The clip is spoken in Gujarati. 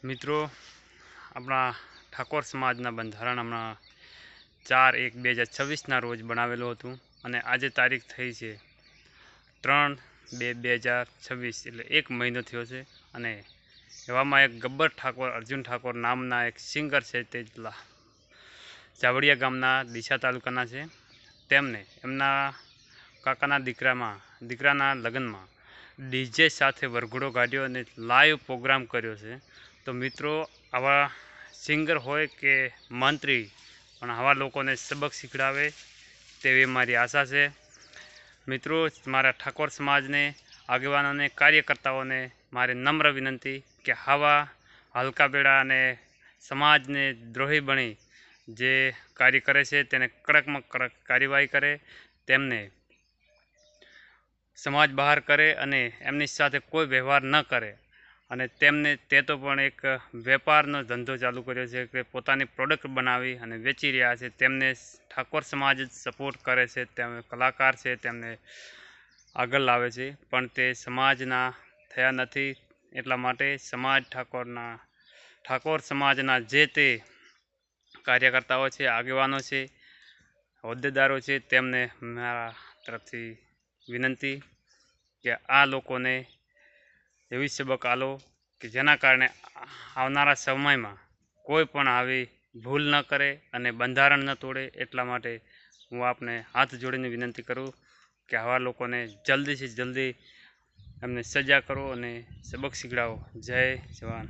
મિત્રો, આપણા ઠાકોર સમાજના બંધારણ હમણાં 4/1/2026ના રોજ બનાવેલું હતું અને આજે તારીખ થઈ છે 3/2/2026 એટલે 1 મહિનો થયો છે. અને એવામાં એક ગબ્બર ઠાકોર અર્જુન ઠાકોર નામના એક સિંગર છે તે જાવડિયા ગામના ડીસા તાલુકાના છે. તેમને એમના કાકાના દીકરાના લગ્નમાં ડીજે સાથે વરઘોડો કાઢ્યો અને લાઈવ પ્રોગ્રામ કર્યો છે. તો મિત્રો, આવા સિંગર હોય કે મંત્રી પણ આવા લોકોને સબક શીખડાવે તેવી મારી આશા છે. મિત્રો, મારા ઠાકોર સમાજને, આગેવાનોને, કાર્યકર્તાઓને મારે નમ્ર વિનંતી કે આવા હલકા બેડા અને સમાજને દ્રોહી બની જે કાર્ય કરે છે તેને કડકમાં કડક કાર્યવાહી કરે, તેમને સમાજ બહાર કરે અને એમની સાથે કોઈ વ્યવહાર ન કરે. અને તેમને તે તો પણ એક વેપારનો ધંધો ચાલુ કર્યો છે કે પોતાની પ્રોડક્ટ બનાવી અને વેચી રહ્યા છે. તેમને ઠાકોર સમાજ જ સપોર્ટ કરે છે, તેમ કલાકાર છે તેમને આગળ લાવે છે, પણ તે સમાજના થયા નથી. એટલા માટે ઠાકોર સમાજના જે તે કાર્યકર્તાઓ છે, આગેવાનો છે, હોદ્દેદારો છે, તેમને મારા તરફથી વિનંતી કે આ લોકોને એવી સબક આલો કે જેના કારણે આવનારા સમયમાં કોઈ પણ આવી ભૂલ ન કરે અને બંધારણ ન તોડે. એટલા માટે હું આપને હાથ જોડીને વિનંતી કરું કે આવા લોકોને જલ્દીથી જલ્દી એમને સજા કરો અને સબક શીખડાવો. જય જવાન.